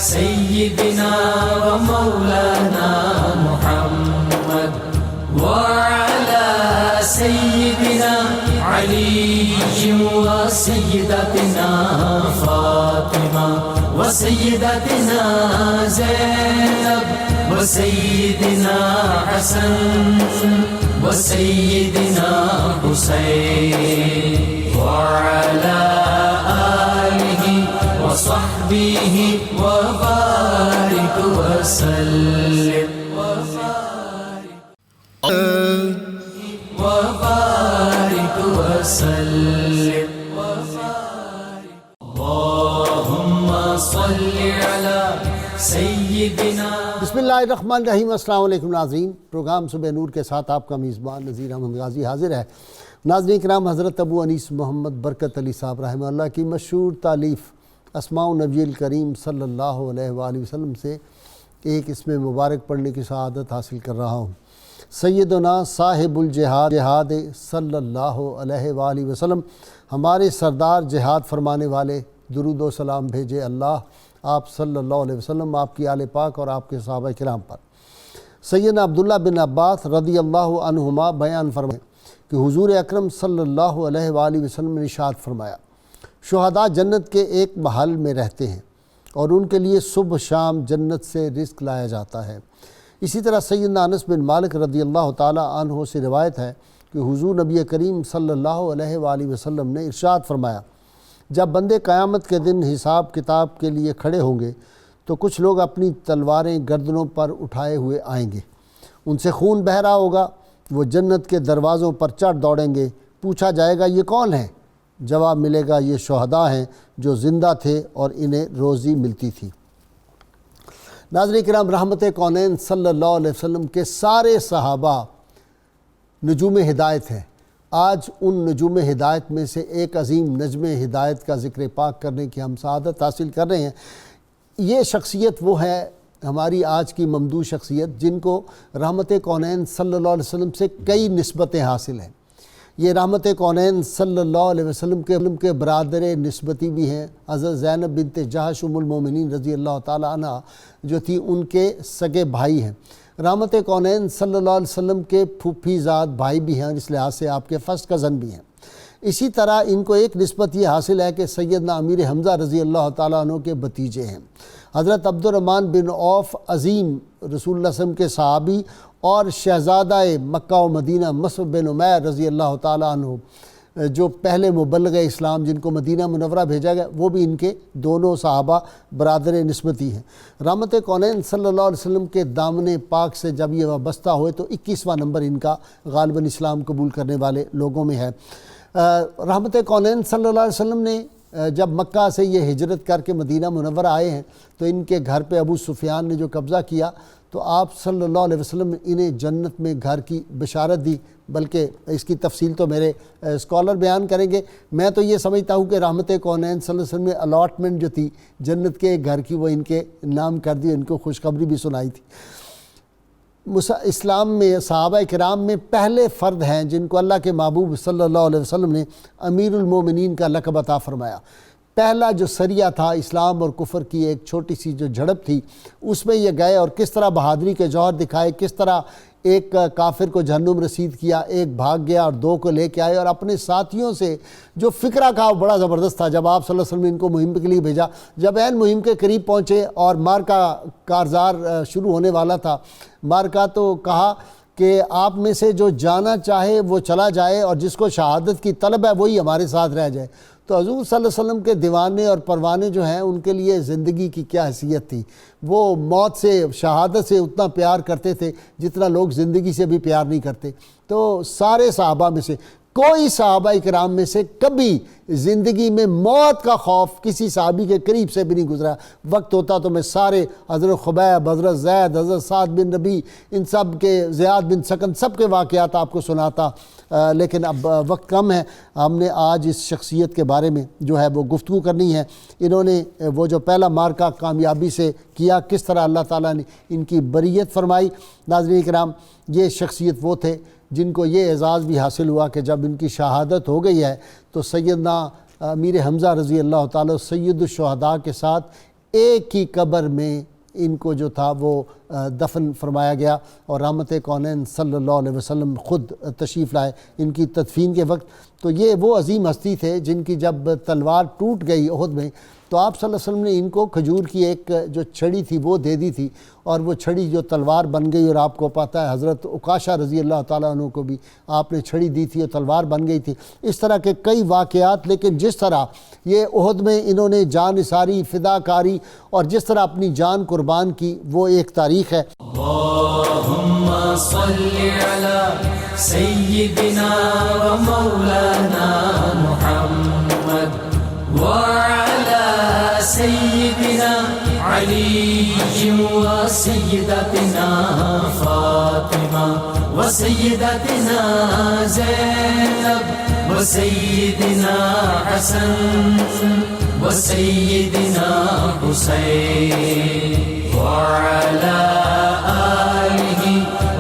سيدنا ومولانا محمد وعلى سيدنا علي وسيدتنا فاطمة وسيدتنا زينب وسيدنا حسن وسيدنا حسين وعلى آله وصحبه وبارك وسلم وبارك وسلم اللهم صل على سيدنا. بسم اللہ الرحمن الرحیم. السلام علیکم ناظرین. پروگرام صبح نور کے ساتھ آپ کا میزبان نذیر احمد غازی حاضر ہے. ناظرین کرام، حضرت ابو انیس محمد برکت علی صاحب رحمہ اللہ کی مشہور تالیف اسماء النبی الکریم صلی اللہ علیہ وآلہ وسلم سے ایک اسم مبارک پڑھنے کی سعادت حاصل کر رہا ہوں. سیدنا صاحب الجہاد صلی اللہ علیہ وآلہ وسلم، ہمارے سردار جہاد فرمانے والے، درود و سلام بھیجے اللہ آپ صلی اللہ علیہ وسلم، آپ کی آل پاک اور آپ کے صحابہ کرام پر. سیدنا عبداللہ بن عباس رضی اللہ عنہما بیان فرمائے کہ حضور اکرم صلی اللہ علیہ وآلہ وسلم نے ارشاد فرمایا، شہداء جنت کے ایک محل میں رہتے ہیں اور ان کے لیے صبح شام جنت سے رزق لایا جاتا ہے. اسی طرح سیدنا انس بن مالک رضی اللہ تعالی عنہ سے روایت ہے کہ حضور نبی کریم صلی اللہ علیہ وآلہ وسلم نے ارشاد فرمایا، جب بندے قیامت کے دن حساب کتاب کے لیے کھڑے ہوں گے تو کچھ لوگ اپنی تلواریں گردنوں پر اٹھائے ہوئے آئیں گے، ان سے خون بہہ رہا ہوگا، وہ جنت کے دروازوں پر چڑھ دوڑیں گے. پوچھا جائے گا یہ کون ہیں؟ جواب ملے گا یہ شہداء ہیں جو زندہ تھے اور انہیں روزی ملتی تھی. ناظرین کرام، رحمت کونین صلی اللہ علیہ وسلم کے سارے صحابہ نجوم ہدایت ہیں. آج ان نجوم ہدایت میں سے ایک عظیم نجم ہدایت کا ذکر پاک کرنے کی ہم سعادت حاصل کر رہے ہیں. یہ شخصیت وہ ہے ہماری آج کی ممدوح شخصیت جن کو رحمت کونین صلی اللہ علیہ وسلم سے کئی نسبتیں حاصل ہیں. یہ رحمت کونین صلی اللہ علیہ وسلم کے برادر نسبتی بھی ہیں. حضرت زینب بنت جحش ام المومنین رضی اللہ تعالی عنہ جو تھی ان کے سگے بھائی ہیں. رحمت کونین صلی اللہ علیہ وسلم کے پھوپھی زاد بھائی بھی ہیں، اس لحاظ سے آپ کے فرسٹ کزن بھی ہیں. اسی طرح ان کو ایک نسبت یہ حاصل ہے کہ سیدنا امیر حمزہ رضی اللہ تعالیٰ عنہ کے بھتیجے ہیں. حضرت عبد الرحمن بن عوف عظیم رسول اللہ صلی اللہ علیہ وسلم کے صحابی اور شہزادہ مکہ و مدینہ مصعب بن عمیر رضی اللہ تعالیٰ عنہ جو پہلے مبلغ اسلام جن کو مدینہ منورہ بھیجا گیا، وہ بھی ان کے دونوں صحابہ برادر نسبتی ہیں. رحمت کونین صلی اللہ علیہ وسلم کے دامن پاک سے جب یہ وابستہ ہوئے تو 21واں نمبر ان کا غالباً اسلام قبول کرنے والے لوگوں میں ہے. رحمت کونین صلی اللہ علیہ وسلم نے جب مکہ سے یہ ہجرت کر کے مدینہ منورہ آئے ہیں تو ان کے گھر پہ ابو سفیان نے جو قبضہ کیا تو آپ صلی اللہ علیہ وسلم نے انہیں جنت میں گھر کی بشارت دی. بلکہ اس کی تفصیل تو میرے اسکالر بیان کریں گے. میں تو یہ سمجھتا ہوں کہ رحمت کونین صلی اللہ علیہ وسلم نے الاٹمنٹ جو تھی جنت کے گھر کی وہ ان کے نام کر دی، ان کو خوشخبری بھی سنائی تھی. اسلام میں صحابہ کرام میں پہلے فرد ہیں جن کو اللہ کے محبوب صلی اللہ علیہ وسلم نے امیر المومنین کا لقب عطا فرمایا. پہلا جو سریہ تھا اسلام اور کفر کی ایک چھوٹی سی جو جھڑپ تھی اس میں یہ گئے اور کس طرح بہادری کے جوہر دکھائے، کس طرح ایک کافر کو جہنم رسید کیا، ایک بھاگ گیا اور دو کو لے کے آئے. اور اپنے ساتھیوں سے جو فکرہ کہا بڑا زبردست تھا. جب آپ صلی اللہ علیہ وسلم نے ان کو مہم کے لیے بھیجا، جب عین مہم کے قریب پہنچے اور مارکا کارزار شروع ہونے والا تھا، مارکا تو کہا کہ آپ میں سے جو جانا چاہے وہ چلا جائے اور جس کو شہادت کی طلب ہے وہی ہمارے ساتھ رہ جائے. تو حضور صلی اللہ علیہ وسلم کے دیوانے اور پروانے جو ہیں ان کے لیے زندگی کی کیا حیثیت تھی. وہ موت سے، شہادت سے اتنا پیار کرتے تھے جتنا لوگ زندگی سے بھی پیار نہیں کرتے. تو سارے صحابہ میں سے کوئی صحابہ کرام میں سے کبھی زندگی میں موت کا خوف کسی صحابی کے قریب سے بھی نہیں گزرا. وقت ہوتا تو میں سارے حضرت خبیب، حضرت زید، حضرت سعد بن ربیع، ان سب کے، زیاد بن سکن، سب کے واقعات آپ کو سناتا، لیکن اب وقت کم ہے. ہم نے آج اس شخصیت کے بارے میں جو ہے وہ گفتگو کرنی ہے. انہوں نے وہ جو پہلا مارکہ کامیابی سے کیا، کس طرح اللہ تعالیٰ نے ان کی بریت فرمائی. ناظرین کرام، یہ شخصیت وہ تھے جن کو یہ اعزاز بھی حاصل ہوا کہ جب ان کی شہادت ہو گئی ہے تو سیدنا امیر حمزہ رضی اللہ تعالیٰ سید الشہداء کے ساتھ ایک ہی قبر میں ان کو جو تھا وہ دفن فرمایا گیا، اور رحمت کونین صلی اللہ علیہ وسلم خود تشریف لائے ان کی تدفین کے وقت۔ تو یہ وہ عظیم ہستی تھے جن کی جب تلوار ٹوٹ گئی احد میں تو آپ صلی اللہ علیہ وسلم نے ان کو کھجور کی ایک جو چھڑی تھی وہ دے دی تھی، اور وہ چھڑی جو تلوار بن گئی، اور آپ کو پتہ ہے حضرت عکاشہ رضی اللہ تعالیٰ عنہ کو بھی آپ نے چھڑی دی تھی اور تلوار بن گئی تھی۔ اس طرح کے کئی واقعات، لیکن جس طرح یہ احد میں انہوں نے جان نثاری، فداکاری اور جس طرح اپنی جان قربان کی وہ ایک تاریخ ہے۔ اللہم صلی علی سیدنا و مولانا محمد وعلی سیدنا علی و سیدتنا فاطمہ و سیدتنا زینب و سیدنا حسن و سیدنا حسین وعلی آلہ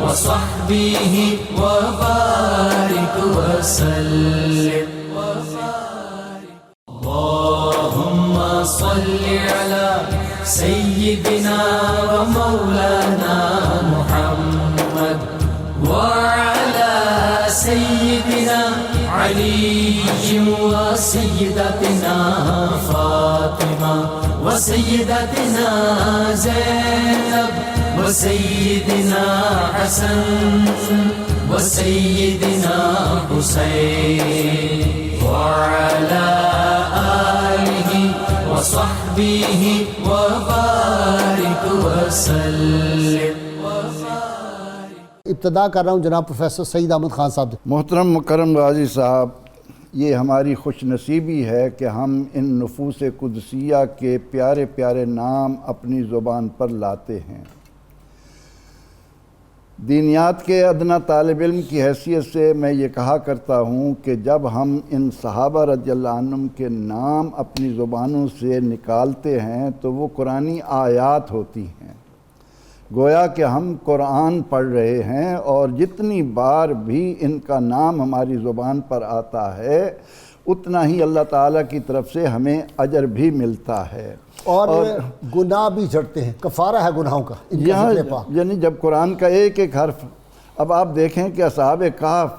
وصحبہ وبارک وسلم۔ اللہم صلی علی سیدنا و مولانا محمد وعلی سیدنا علی و سیدتنا فاطمہ و سیدتنا زینب و سیدنا حسن و سیدنا حسین وعلی آلہ وصحبہ وبارک وسلم۔ ابتدا کر رہا ہوں جناب پروفیسر سعید احمد خان صاحب۔ محترم مکرم غازی صاحب، یہ ہماری خوش نصیبی ہے کہ ہم ان نفوس قدسیہ کے پیارے پیارے نام اپنی زبان پر لاتے ہیں۔ دینیات کے ادنا طالب علم کی حیثیت سے میں یہ کہا کرتا ہوں کہ جب ہم ان صحابہ رضی اللہ عنہم کے نام اپنی زبانوں سے نکالتے ہیں تو وہ قرآنی آیات ہوتی ہیں، گویا کہ ہم قرآن پڑھ رہے ہیں، اور جتنی بار بھی ان کا نام ہماری زبان پر آتا ہے اتنا ہی اللہ تعالیٰ کی طرف سے ہمیں اجر بھی ملتا ہے، اور گناہ بھی جھڑتے ہیں، کفارہ ہے گناہوں کا ان کا ذکر پاک۔ یعنی جب قرآن کا ایک ایک حرف، اب آپ دیکھیں کہ اصحاب کہف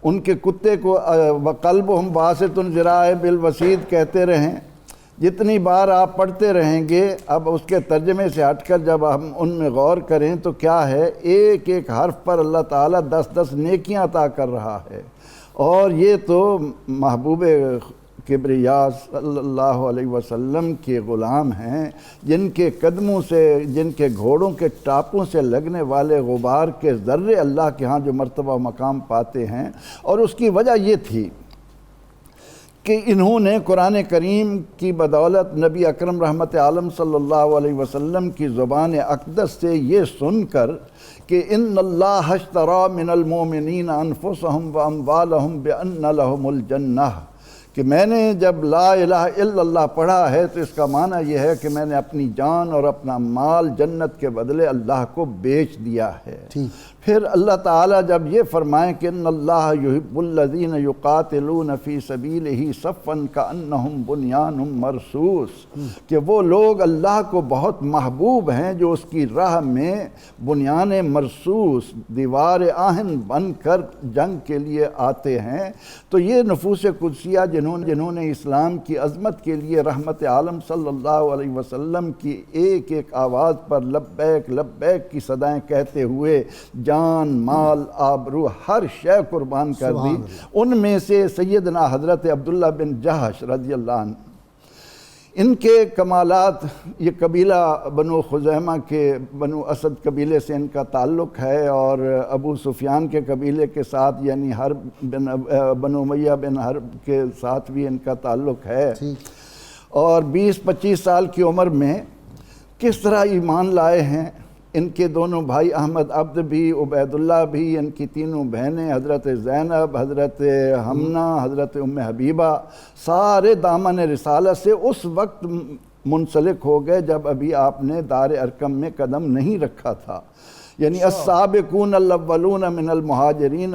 ان کے کتے کو وَقَلْبُهُمْ بَاسِطٌ ذِرَاعِهِ بِالْوَسِيدِ کہتے رہیں، جتنی بار آپ پڑھتے رہیں گے۔ اب اس کے ترجمے سے ہٹ کر جب ہم ان میں غور کریں تو کیا ہے، ایک ایک حرف پر اللہ تعالیٰ 10 نیکیاں عطا کر رہا ہے، اور یہ تو محبوب کبریا صلی اللہ علیہ وسلم کے غلام ہیں، جن کے قدموں سے، جن کے گھوڑوں کے ٹاپوں سے لگنے والے غبار کے ذرے اللہ کے ہاں جو مرتبہ و مقام پاتے ہیں۔ اور اس کی وجہ یہ تھی کہ انہوں نے قرآن کریم کی بدولت نبی اکرم رحمت عالم صلی اللہ علیہ وسلم کی زبان اقدس سے یہ سن کر کہ ان اللہ اشتری من المؤمنین انفسہم واموالہم بان لہم الجنہ، کہ میں نے جب لا الہ الا اللہ پڑھا ہے تو اس کا معنی یہ ہے کہ میں نے اپنی جان اور اپنا مال جنت کے بدلے اللہ کو بیچ دیا ہے۔ پھر اللہ تعالیٰ جب یہ فرمائیں کہ ان اللہ یحب الذین یقاتلون فی سبیلہ صفا کانہم بنیان مرصوص، کہ وہ لوگ اللہ کو بہت محبوب ہیں جو اس کی راہ میں بنیان مرصوص، دیوار آہن بن کر جنگ کے لیے آتے ہیں۔ تو یہ نفوس قدسیہ جنہوں نے اسلام کی عظمت کے لیے رحمت عالم صلی اللہ علیہ وسلم کی ایک ایک آواز پر لبیک لبیک کی صدائیں کہتے ہوئے جان، مال، آبرو، ہر شے قربان کر دی، ان میں سے سیدنا حضرت عبداللہ بن جہش رضی اللہ عنہ، ان کے کمالات، یہ قبیلہ بنو خزیمہ کے بنو اسد قبیلے سے ان کا تعلق ہے، اور ابو سفیان کے قبیلے کے ساتھ یعنی حرب بنو امیہ بن حرب کے ساتھ بھی ان کا تعلق ہے، اور 20-25 سال کی عمر میں کس طرح ایمان لائے ہیں۔ ان کے دونوں بھائی احمد عبد بھی، عبید اللہ بھی، ان کی تینوں بہنیں حضرت زینب، حضرت حمنہ، حضرت ام حبیبہ، سارے دامن رسالت سے اس وقت منسلک ہو گئے جب ابھی آپ نے دار ارقم میں قدم نہیں رکھا تھا۔ یعنی السابقون الاولون من المہاجرین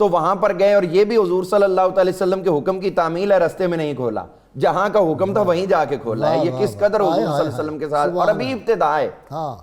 تو وہاں پر گئے اور یہ بھی حضور صلی اللہ علیہ وسلم کے حکم کی تعمیل ہے، رستے میں نہیں کھولا، جہاں کا حکم تھا وہیں جا کے کھولا ہے۔ یہ کس قدر حضور صلی اللہ علیہ وسلم کے ساتھ، اور ابھی ابتدا ہے،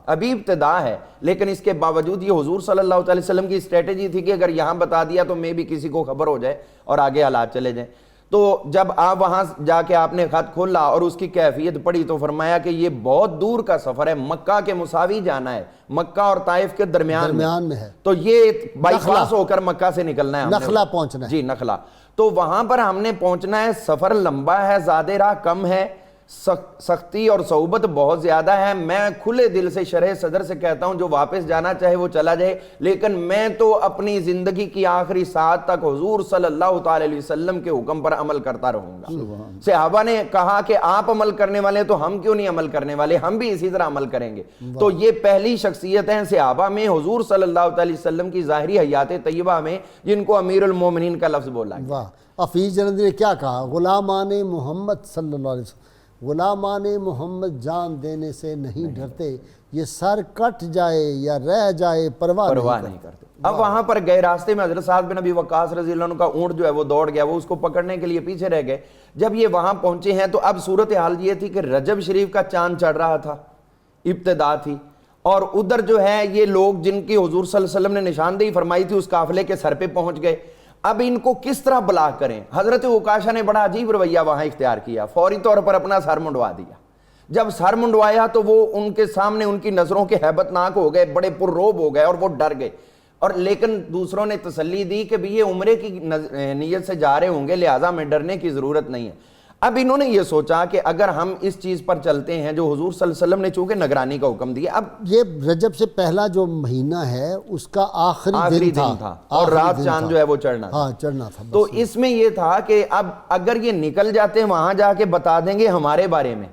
ابھی ابتدا ہے، لیکن اس کے باوجود یہ حضور صلی اللہ علیہ وسلم کی اسٹریٹجی تھی کہ اگر یہاں بتا دیا تو میں بھی کسی کو خبر ہو جائے اور آگے حالات چلے جائیں۔ تو جب آپ وہاں جا کے آپ نے خط کھولا اور اس کی کیفیت پڑھی تو فرمایا کہ یہ بہت دور کا سفر ہے، مکہ کے مساوی جانا ہے، مکہ اور طائف کے درمیان میں ہے، تو یہ بائی پاس ہو کر مکہ سے نکلنا ہے، نخلا پہنچنا ہے، جی نخلا، تو وہاں پر ہم نے پہنچنا ہے، سفر لمبا ہے، زیادہ راہ کم ہے، سختی اور صعوبت بہت زیادہ ہے۔ میں کھلے دل سے شرح صدر سے کہتا ہوں جو واپس جانا چاہے وہ چلا جائے، لیکن میں تو اپنی زندگی کی آخری ساعت تک حضور صلی اللہ تعالی علیہ وسلم کے حکم پر عمل کرتا رہوں گا۔ صحابہ نے کہا کہ آپ عمل کرنے والے تو ہم کیوں نہیں عمل کرنے والے، ہم بھی اسی طرح عمل کریں گے۔ تو یہ پہلی شخصیت ہیں صحابہ میں حضور صلی اللہ علیہ وسلم کی ظاہری حیات طیبہ میں جن کو امیر المومنین کا لفظ بولا گیا۔ حفیظ جلندری نے کیا کہا؟ غلامان محمد صلی اللہ علیہ وسلم، غلامان محمد جان دینے سے نہیں ڈرتے، یہ سر کٹ جائے یا رہ جائے پرواہ نہیں کرتے۔ اب وہاں پر گئے، راستے میں حضرت سعد بن ابی وقاص رضی اللہ عنہ کا اونٹ جو ہے وہ دوڑ گیا، وہ اس کو پکڑنے کے لیے پیچھے رہ گئے۔ جب یہ وہاں پہنچے ہیں تو اب صورتحال یہ تھی کہ رجب شریف کا چاند چڑھ رہا تھا، ابتدا تھی، اور ادھر جو ہے یہ لوگ جن کی حضور صلی اللہ علیہ وسلم نے نشاندہی فرمائی تھی اس قافلے کے سر پہ پہنچ گئے۔ اب ان کو کس طرح بلاغ کریں؟ حضرت عکاشہ نے بڑا عجیب رویہ وہاں اختیار کیا، فوری طور پر اپنا سر منڈوا دیا۔ جب سر منڈوایا تو وہ ان کے سامنے ان کی نظروں کے ہیبت ناک ہو گئے، بڑے پرروب ہو گئے اور وہ ڈر گئے، اور لیکن دوسروں نے تسلی دی کہ بھی یہ عمرے کی نیت سے جا رہے ہوں گے لہٰذا میں ڈرنے کی ضرورت نہیں ہے۔ اب انہوں نے یہ سوچا کہ اگر ہم اس چیز پر چلتے ہیں جو حضور صلی اللہ علیہ وسلم نے چونکہ نگرانی کا حکم دیا، اب یہ رجب سے پہلا جو مہینہ ہے اس کا آخری دن تھا اور رات چاند جو ہے وہ چڑھنا تھا، تو اس میں یہ تھا کہ اب اگر یہ نکل جاتے ہیں وہاں جا کے بتا دیں گے ہمارے بارے میں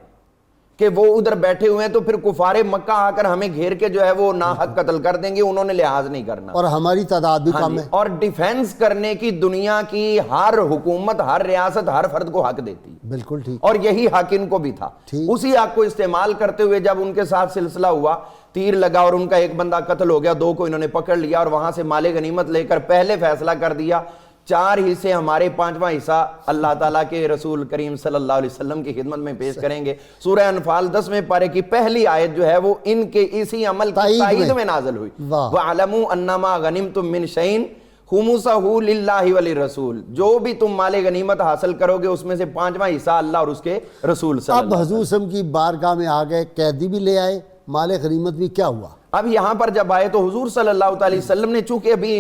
کہ وہ ادھر بیٹھے ہوئے ہیں تو پھر کفار مکہ آ کر ہمیں گھیر کے جو ہے وہ ناحق قتل کر دیں گے، انہوں نے لحاظ نہیں کرنا، اور ہماری تعداد بھی کم ہے، اور ڈیفینس کرنے کی دنیا کی ہر حکومت، ہر ریاست، ہر فرد کو حق دیتی، بالکل ٹھیک، اور یہی حق ان کو بھی تھا۔ اسی حق کو استعمال کرتے ہوئے جب ان کے ساتھ سلسلہ ہوا، تیر لگا اور ان کا ایک بندہ قتل ہو گیا، 2 کو انہوں نے پکڑ لیا اور وہاں سے مال غنیمت لے کر پہلے فیصلہ کر دیا 4 حصے ہمارے، 5واں حصہ اللہ تعالیٰ کے رسول کریم صلی اللہ علیہ وسلم کی خدمت میں پیش کریں گے۔ سورہ انفال 10ویں پارے کی پہلی آیت جو ہے وہ ان کے اسی عمل کی تائید میں نازل ہوئی، وَعَلَمُوا أَنَّمَا غَنِمْتُم مِّن شَيْءٍ خُمُسَهُ لِلَّهِ وَلِلرَّسُولِ، جو بھی تم مال غنیمت حاصل کرو گے اس میں سے 5واں حصہ اللہ اور اس کے رسول صلی اللہ علیہ وسلم۔ اب حضور صلی اللہ علیہ وسلم کی بارگاہ میں آ گئے، قیدی بھی لے آئے، مال غنیمت بھی، کیا ہوا؟ اب یہاں پر جب آئے تو حضور صلی اللہ علیہ وسلم نے چونکہ ابھی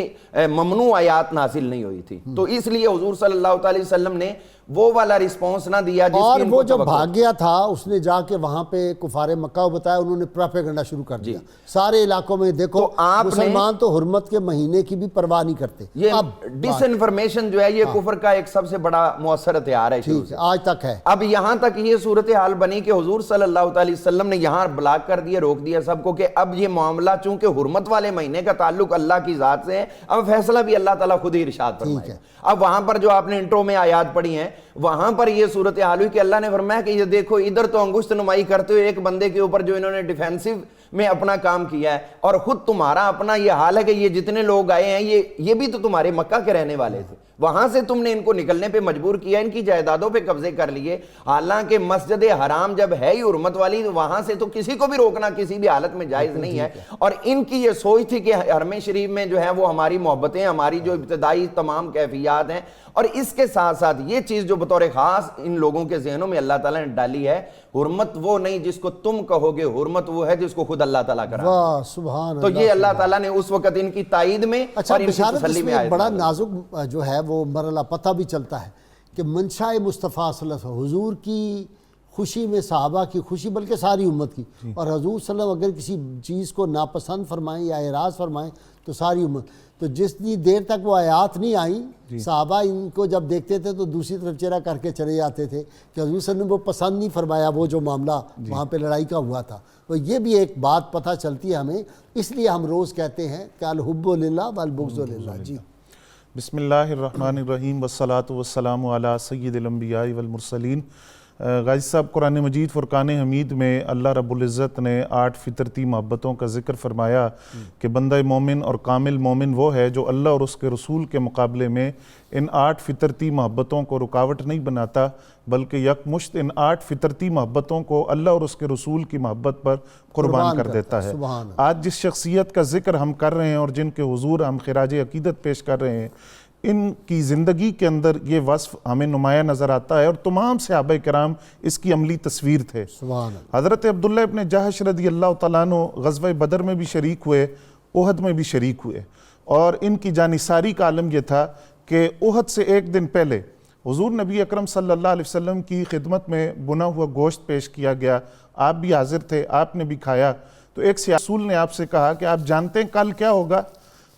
ممنوع آیات نازل نہیں ہوئی تھی تو اس لیے حضور صلی اللہ علیہ وسلم نے وہ والا رسپانس نہ دیا جس اور کی وہ جو بھاگ گیا تھا اس نے جا کے وہاں پہ کفار مکہ کو بتایا، انہوں نے پروپیگنڈا شروع کر دیا سارے علاقوں میں، دیکھو مسلمان تو حرمت کے مہینے کی بھی پرواہ نہیں کرتے۔ یہ ڈس انفارمیشن جو ہے یہ کفر کا ایک سب سے بڑا مؤثر ہتھیار ہے، آج تک ہے۔ اب یہاں تک یہ صورتحال بنی کہ حضور صلی اللہ علیہ وسلم نے یہاں بلاک کر دیا، روک دیا سب کو کہ اب یہ معاملہ چونکہ حرمت والے مہینے کا تعلق اللہ کی ذات سے ہے، اب فیصلہ بھی اللہ تعالیٰ خود ہی ارشاد فرمائے گا۔ اب وہاں پر جو آپ نے انٹرو میں آیات پڑھی ہیں وہاں پر یہ صورتحال ہوئی کہ اللہ نے فرمایا کہ یہ دیکھو ادھر تو انگشت نمائی کرتے ہوئے ایک بندے کے اوپر جو انہوں نے ڈیفینسو میں اپنا کام کیا ہے، اور خود تمہارا اپنا یہ حال ہے کہ یہ جتنے لوگ آئے ہیں یہ بھی تو تمہارے مکہ کے رہنے والے تھے، وہاں سے تم نے ان کو نکلنے پہ مجبور کیا، ان کی جائیدادوں پہ قبضے کر لیے، حالانکہ مسجد حرام جب ہے ہی حرمت والی وہاں سے تو کسی کو بھی روکنا کسی بھی حالت میں جائز نہیں ہے۔ اور ان کی یہ سوچ تھی کہ حرم شریف میں جو ہے وہ ہماری محبتیں، ہماری جو ابتدائی تمام کیفیات ہیں، اور اس کے ساتھ ساتھ یہ چیز جو بطور خاص ان لوگوں کے ذہنوں میں اللہ تعالیٰ نے ڈالی ہے، حرمت وہ نہیں جس کو تم کہو گے، حرمت وہ ہے جس کو خود اللہ تعالیٰ کرا۔ واہ سبحان اللہ۔ تو یہ اللہ تعالیٰ نے اس وقت ان کی تائید میں اور ان کی تسلی میں آئے، بڑا نازک جو ہے وہ مرحلہ پتہ بھی چلتا ہے کہ منشاء مصطفیٰ صلی اللہ علیہ وسلم، حضور کی خوشی میں صحابہ کی خوشی بلکہ ساری امت کی، اور حضور صلی اللہ علیہ وسلم اگر کسی چیز کو ناپسند فرمائیں یا اعراض فرمائیں تو ساری امت، تو جتنی دیر تک وہ آیات نہیں آئیں صحابہ ان کو جب دیکھتے تھے تو دوسری طرف چہرہ کر کے چلے جاتے تھے کہ حضور صلی اللہ علیہ وسلم نے وہ پسند نہیں فرمایا، وہ جو معاملہ وہاں پہ لڑائی کا ہوا تھا۔ تو یہ بھی ایک بات پتہ چلتی ہے ہمیں، اس لیے ہم روز کہتے ہیں کہ الحب للہ والبغض للہ۔ جی بسم اللہ الرحمن الرحیم، والصلاة والسلام علی سید الانبیاء والمرسلین غازی صاحب قرآن مجید فرقان حمید میں اللہ رب العزت نے 8 فطرتی محبتوں کا ذکر فرمایا کہ بندہ مومن اور کامل مومن وہ ہے جو اللہ اور اس کے رسول کے مقابلے میں ان 8 فطرتی محبتوں کو رکاوٹ نہیں بناتا، بلکہ یکمشت ان 8 فطرتی محبتوں کو اللہ اور اس کے رسول کی محبت پر قربان کر دیتا ہے۔ آج جس شخصیت کا ذکر ہم کر رہے ہیں اور جن کے حضور ہم خراج عقیدت پیش کر رہے ہیں، ان کی زندگی کے اندر یہ وصف ہمیں نمایاں نظر آتا ہے، اور تمام صحابہ کرام اس کی عملی تصویر تھے۔ حضرت عبداللہ ابن جہش رضی اللہ تعالیٰ عنہ غزوہ بدر میں بھی شریک ہوئے، احد میں بھی شریک ہوئے، اور ان کی جانثاری کا عالم یہ تھا کہ احد سے ایک دن پہلے حضور نبی اکرم صلی اللہ علیہ وسلم کی خدمت میں بنا ہوا گوشت پیش کیا گیا، آپ بھی حاضر تھے، آپ نے بھی کھایا۔ تو ایک رسول نے آپ سے کہا کہ آپ جانتے ہیں کل کیا ہوگا؟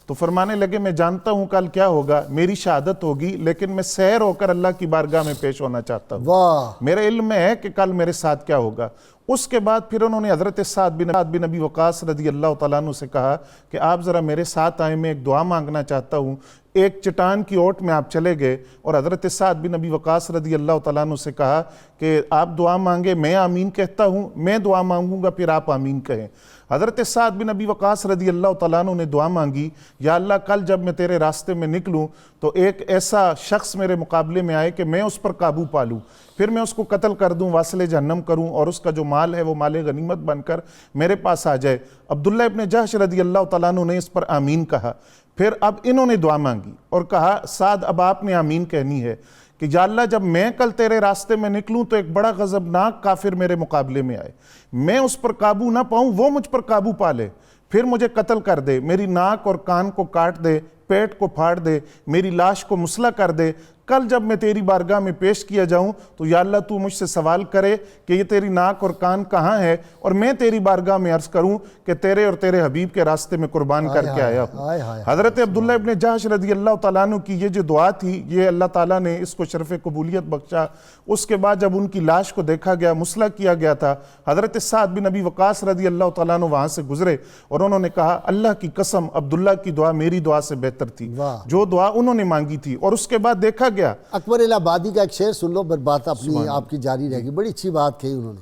تو فرمانے لگے میں جانتا ہوں کل کیا ہوگا، میری شہادت ہوگی، لیکن میں سیر ہو کر اللہ کی بارگاہ میں پیش ہونا چاہتا ہوں، میرے علم میں ہے کہ کل میرے ساتھ کیا ہوگا۔ اس کے بعد پھر انہوں نے حضرت سعد بن ابی وقاص رضی اللہ تعالیٰ عنہ سے کہا کہ آپ ذرا میرے ساتھ آئیں، میں ایک دعا مانگنا چاہتا ہوں۔ ایک چٹان کی اوٹ میں آپ چلے گئے اور حضرت سعد بن ابی وقاص رضی اللہ تعالیٰ عنہ سے کہا کہ آپ دعا مانگے، میں آمین کہتا ہوں، میں دعا مانگوں گا پھر آپ آمین کہیں۔ حضرت سعد بن ابی وقاص رضی اللہ تعالیٰ عنہ نے دعا مانگی، یا اللہ کل جب میں تیرے راستے میں نکلوں تو ایک ایسا شخص میرے مقابلے میں آئے کہ میں اس پر قابو پالوں، پھر میں اس کو قتل کر دوں، واصل جہنم کروں، اور اس کا جو مال ہے وہ مال غنیمت بن کر میرے پاس آ جائے۔ عبداللہ ابن جہش رضی اللہ تعالیٰ عنہ نے اس پر آمین کہا۔ پھر اب انہوں نے دعا مانگی اور کہا سعد اب آپ نے آمین کہنی ہے کہ یا اللہ جب میں کل تیرے راستے میں نکلوں تو ایک بڑا غضبناک کافر میرے مقابلے میں آئے، میں اس پر قابو نہ پاؤں، وہ مجھ پر قابو پا لے، پھر مجھے قتل کر دے، میری ناک اور کان کو کاٹ دے، پیٹ کو پھاڑ دے، میری لاش کو مسلح کر دے، کل جب میں تیری بارگاہ میں پیش کیا جاؤں تو یا اللہ تو مجھ سے سوال کرے کہ یہ تیری ناک اور کان کہاں ہے، اور میں تیری بارگاہ میں عرض کروں کہ تیرے اور تیرے حبیب کے راستے میں قربان کر کے آیا ہوں۔ حضرت عبداللہ ابن جہش رضی اللہ تعالیٰ عنہ کی یہ جو دعا تھی، یہ اللہ تعالیٰ نے اس کو شرف قبولیت بخشا۔ اس کے بعد جب ان کی لاش کو دیکھا گیا، مسلح کیا گیا تھا، حضرت سعد بن ابی وقاص رضی اللہ تعالیٰ عنہ وہاں سے گزرے اور انہوں نے کہا اللہ کی قسم عبداللہ کی دعا میری دعا سے بہتر تھی، جو دعا انہوں نے مانگی تھی۔ اور اس کے بعد دیکھا گیا، اکبر آبادی کا ایک شعر سن لو، پھر بات اپنی آپ کی جاری رہے گی۔ بڑی اچھی بات کہی انہوں نے،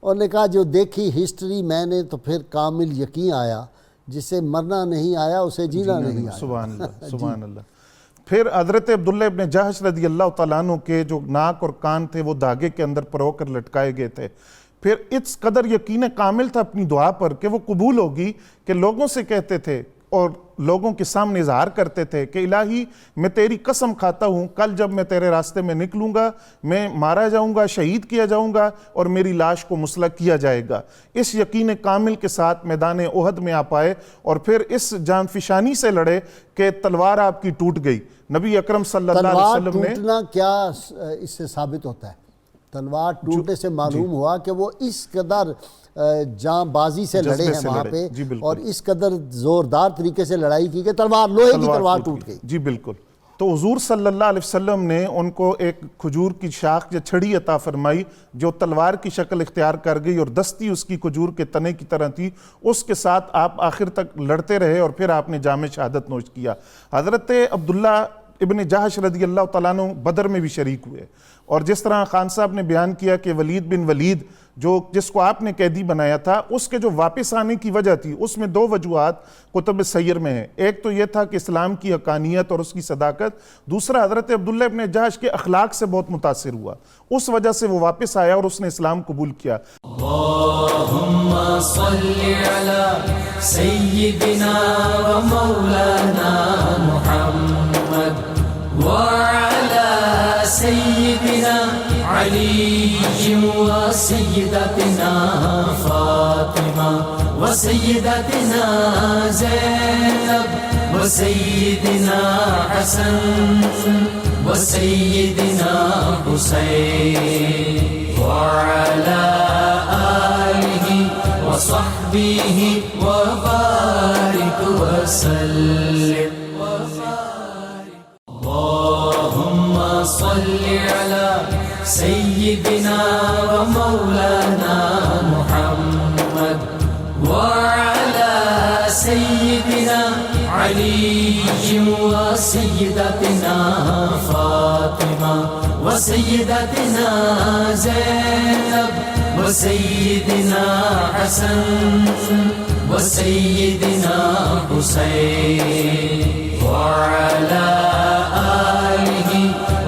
اور نے کہا جو دیکھی ہسٹری میں نے تو پھر کامل یقین آیا، جسے مرنا نہیں آیا اسے جینا نہیں آیا۔ سبحان اللہ، سبحان اللہ۔ پھر حضرت عبداللہ ابن جہش رضی اللہ تعالیٰ عنہ کے جو ناک اور کان تھے وہ دھاگے کے اندر پرو کر لٹکائے گئے تھے۔ پھر اس قدر یقین کامل تھا اپنی دعا پر کہ وہ قبول ہوگی کہ لوگوں سے کہتے تھے اور لوگوں کے سامنے اظہار کرتے تھے کہ الہی میں تیری قسم کھاتا ہوں کل جب میں تیرے راستے میں نکلوں گا میں مارا جاؤں گا، شہید کیا جاؤں گا، اور میری لاش کو مسلح کیا جائے گا۔ اس یقین کامل کے ساتھ میدان احد میں آپ آئے اور پھر اس جان فشانی سے لڑے کہ تلوار آپ کی ٹوٹ گئی۔ نبی اکرم صلی اللہ علیہ وسلم نے تلوار ٹوٹنا کیا اس سے ثابت ہوتا ہے؟ تلوار ٹوٹنے سے معلوم ہوا کہ وہ اس قدر جاں بازی سے لڑے ہیں وہاں پہ، اور اس قدر زوردار طریقے سے لڑائی کی کہ تلوار لوہے کی تلوار ٹوٹ گئی۔ جی بالکل۔ تو حضور صلی اللہ علیہ وسلم نے ان کو ایک کھجور کی شاخ یا چھڑی عطا فرمائی جو تلوار کی شکل اختیار کر گئی، اور دستی اس کی کھجور کے تنے کی طرح تھی۔ اس کے ساتھ آپ آخر تک لڑتے رہے اور پھر آپ نے جام شہادت نوش کیا۔ حضرت عبداللہ ابن جہش رضی اللہ تعالیٰ عنہ بدر میں بھی شریک ہوئے، اور جس طرح خان صاحب نے بیان کیا کہ ولید بن ولید جس کو آپ نے قیدی بنایا تھا، اس کے جو واپس آنے کی وجہ تھی اس میں 2 وجوہات کتب سیر میں ہیں۔ ایک تو یہ تھا کہ اسلام کی حقانیت اور اس کی صداقت، دوسرا حضرت عبداللہ ابن جہش کے اخلاق سے بہت متاثر ہوا، اس وجہ سے وہ واپس آیا اور اس نے اسلام قبول کیا۔ اللہم صلی علی سیدنا و مولانا محمد وعلی سیدنا علی و سیدتنا فاطمہ و سیدتنا زینب و سیدنا حسن و سیدنا حسین وعلی آلہ و صحبہ و بارک وسلم۔ اللہم صلی علی سیدنا و مولانا محمد وعلی سیدنا علی و سیدتنا فاطمہ و وسيدتنا زينب وسيدنا حسن وسيدنا حسين وعلى آله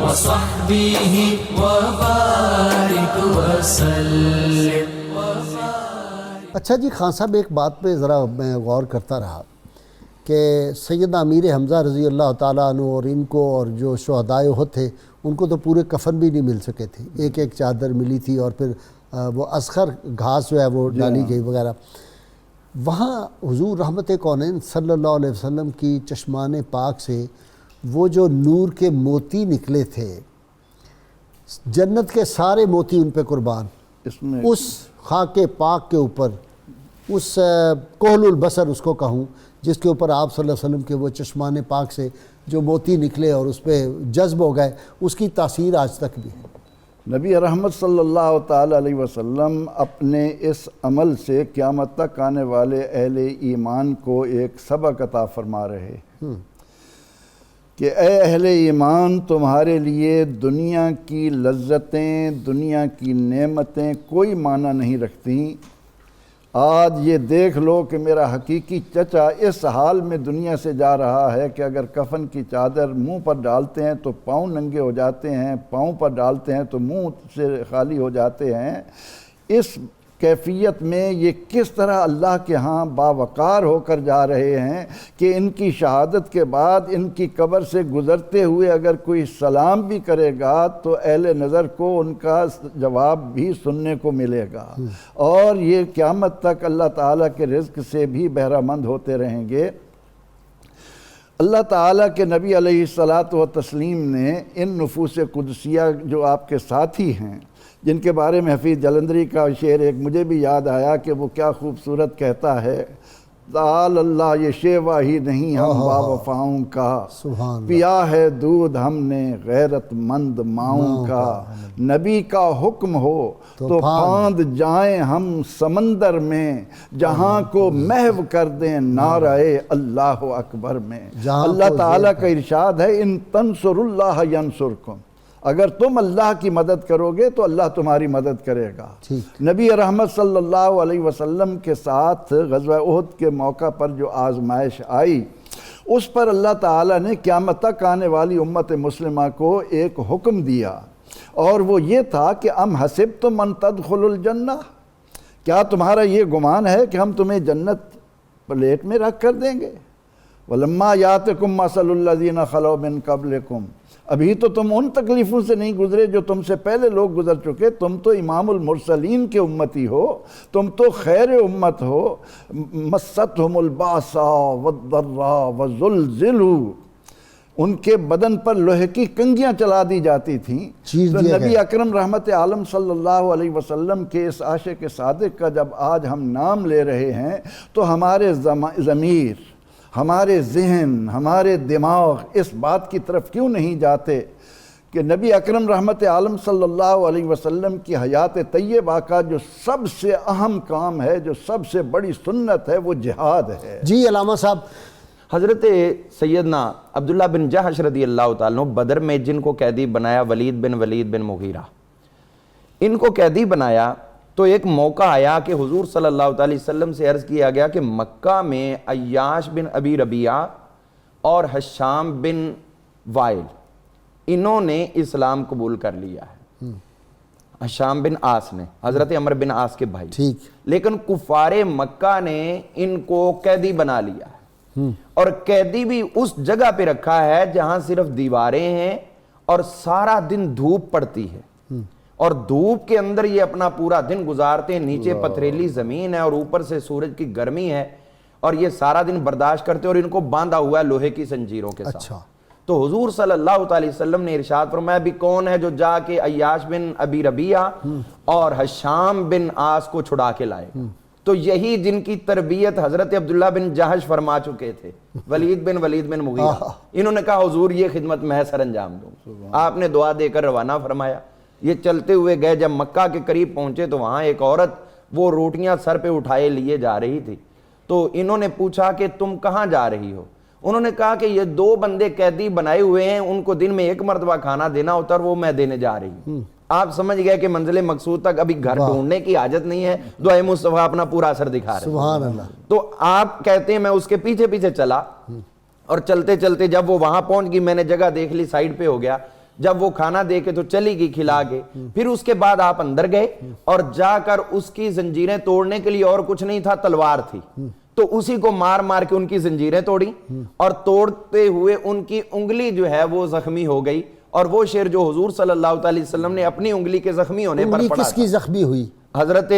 وصحبه وبارك وسلم. اچھا جی خان صاحب، ایک بات پہ ذرا میں غور کرتا رہا کہ سیدنا امیر حمزہ رضی اللہ تعالیٰ عنہ اور ان کو اور جو شہدائے احد تھے ان کو تو پورے کفن بھی نہیں مل سکے تھے، ایک ایک چادر ملی تھی اور پھر وہ اصغر گھاس جو ہے وہ ڈالی گئی وغیرہ. وہاں حضور رحمت کونین صلی اللہ علیہ وسلم کی چشمان پاک سے وہ جو نور کے موتی نکلے تھے، جنت کے سارے موتی ان پہ قربان، اس خاک پاک کے اوپر، اس کحل البصر اس کو کہوں جس کے اوپر آپ صلی اللہ علیہ وسلم کے وہ چشمان پاک سے جو موتی نکلے اور اس پہ جذب ہو گئے، اس کی تاثیر آج تک بھی ہے. نبی رحمت صلی اللہ تعالی علیہ وسلم اپنے اس عمل سے قیامت تک آنے والے اہل ایمان کو ایک سبق عطا فرما رہے کہ اے اہل ایمان، تمہارے لیے دنیا کی لذتیں، دنیا کی نعمتیں کوئی معنی نہیں رکھتی. آج یہ دیکھ لو کہ میرا حقیقی چچا اس حال میں دنیا سے جا رہا ہے کہ اگر کفن کی چادر منہ پر ڈالتے ہیں تو پاؤں ننگے ہو جاتے ہیں، پاؤں پر ڈالتے ہیں تو منہ سے خالی ہو جاتے ہیں. اس کیفیت میں یہ کس طرح اللہ کے ہاں باوقار ہو کر جا رہے ہیں کہ ان کی شہادت کے بعد ان کی قبر سے گزرتے ہوئے اگر کوئی سلام بھی کرے گا تو اہل نظر کو ان کا جواب بھی سننے کو ملے گا، اور یہ قیامت تک اللہ تعالیٰ کے رزق سے بھی بہرہ مند ہوتے رہیں گے. اللہ تعالیٰ کے نبی علیہ الصلاۃ والتسلیم نے ان نفوس قدسیہ جو آپ کے ساتھی ہیں، جن کے بارے میں حفیظ جلندری کا شعر ایک مجھے بھی یاد آیا کہ وہ کیا خوبصورت کہتا ہے، تعالی اللہ یہ شیوا ہی نہیں ہم با وفاؤں کا، پیا ہے دودھ ہم نے غیرت مند ماؤں کا، نبی کا حکم ہو تو پاند جائیں ہم سمندر میں، جہاں کو محو کر دیں نعرہ اللہ اکبر میں. اللہ تعالیٰ کا ارشاد ہے ان تنصر اللہ ینصرکم، اگر تم اللہ کی مدد کرو گے تو اللہ تمہاری مدد کرے گا. نبی رحمت صلی اللہ علیہ وسلم کے ساتھ غزوہ احد کے موقع پر جو آزمائش آئی، اس پر اللہ تعالیٰ نے قیامت تک آنے والی امت مسلمہ کو ایک حکم دیا، اور وہ یہ تھا کہ ام حسبتم ان تدخلوا الجنہ، کیا تمہارا یہ گمان ہے کہ ہم تمہیں جنت پلیٹ میں رکھ کر دیں گے؟ وَلَمَّا يَأْتِكُمْ مَثَلُ الَّذِينَ خَلَوْا مِن قَبْلِكُمْ، ابھی تو تم ان تکلیفوں سے نہیں گزرے جو تم سے پہلے لوگ گزر چکے. تم تو امام المرسلین کے امتی ہو، تم تو خیر امت ہو. مَسَّتْهُمُ الْبَأْسَاءُ وَالضَّرَّاءُ وَزُلْزِلُوا، ان کے بدن پر لوہے کی کنگیاں چلا دی جاتی تھیں. تو نبی اکرم رحمت عالم صلی اللہ علیہ وسلم کے اس عاشق صادق کا جب آج ہم نام لے رہے ہیں تو ہمارے ضمیر، ہمارے ذہن، ہمارے دماغ اس بات کی طرف کیوں نہیں جاتے کہ نبی اکرم رحمت عالم صلی اللہ علیہ وسلم کی حیات طیبہ کا جو سب سے اہم کام ہے، جو سب سے بڑی سنت ہے، وہ جہاد ہے. جی علامہ صاحب، حضرت سیدنا عبداللہ بن جحش رضی اللہ تعالیٰ عنہ بدر میں جن کو قیدی بنایا ولید بن مغیرہ، ان کو قیدی بنایا تو ایک موقع آیا کہ حضور صلی اللہ علیہ وسلم سے عرض کیا گیا کہ مکہ میں عیاش بن ابی ربیعہ اور حشام بن وائل انہوں نے اسلام قبول کر لیا ہے. حشام بن عاص نے، حضرت عمر بن عاص کے بھائی، لیکن کفار مکہ نے ان کو قیدی بنا لیا ہے، اور قیدی بھی اس جگہ پہ رکھا ہے جہاں صرف دیواریں ہیں اور سارا دن دھوپ پڑتی ہے، اور دھوپ کے اندر یہ اپنا پورا دن گزارتے ہیں. نیچے پتھریلی زمین ہے اور اوپر سے سورج کی گرمی ہے، اور یہ سارا دن برداشت کرتے، اور ان کو باندھا ہوا ہے لوہے کی زنجیروں کے ساتھ. تو حضور صلی اللہ علیہ وسلم نے ارشاد فرمایا ابھی کون ہے جو جا کے عیاش بن ابی ربیعہ اور حشام بن عاص کو چھڑا کے لائے؟ تو یہی جن کی تربیت حضرت عبداللہ بن جحش فرما چکے تھے، ولید بن مغیرہ. انہوں نے کہا حضور یہ خدمت میں سر انجام دوں. آپ نے دعا دے کر روانہ فرمایا. یہ چلتے ہوئے گئے، جب مکہ کے قریب پہنچے تو وہاں ایک عورت وہ روٹیاں سر پہ اٹھائے لیے جا رہی تھی. تو انہوں نے پوچھا کہ تم کہاں جا رہی ہو؟ انہوں نے کہا کہ یہ 2 بندے قیدی بنائے ہوئے ہیں, ان کو دن میں 1 مرتبہ کھانا دینا ہوتا ہے اور وہ میں دینے جا رہی ہوں. آپ سمجھ گئے کہ منزل مقصود تک ابھی گھر ڈھونڈنے کی حاجت نہیں ہے, دعائے مصطفیٰ اپنا پورا اثر دکھا رہے ہیں. سبحان اللہ. تو آپ کہتے ہیں میں اس کے پیچھے پیچھے چلا, اور چلتے چلتے جب وہ وہاں پہنچ گئی, میں نے جگہ دیکھ لی, سائیڈ پہ ہو گیا. جب وہ کھانا دے کے تو چلی گئی کھلا کے, پھر اس کے بعد آپ اندر گئے اور جا کر اس کی زنجیریں توڑنے کے لیے اور کچھ نہیں تھا, تلوار تھی, تو اسی کو مار مار کے ان کی زنجیریں توڑی, اور توڑتے ہوئے ان کی انگلی جو ہے وہ زخمی ہو گئی. اور وہ شعر جو حضور صلی اللہ علیہ وسلم نے اپنی انگلی کے زخمی ہونے پر پڑھا, کس کی زخمی ہوئی؟ حضرت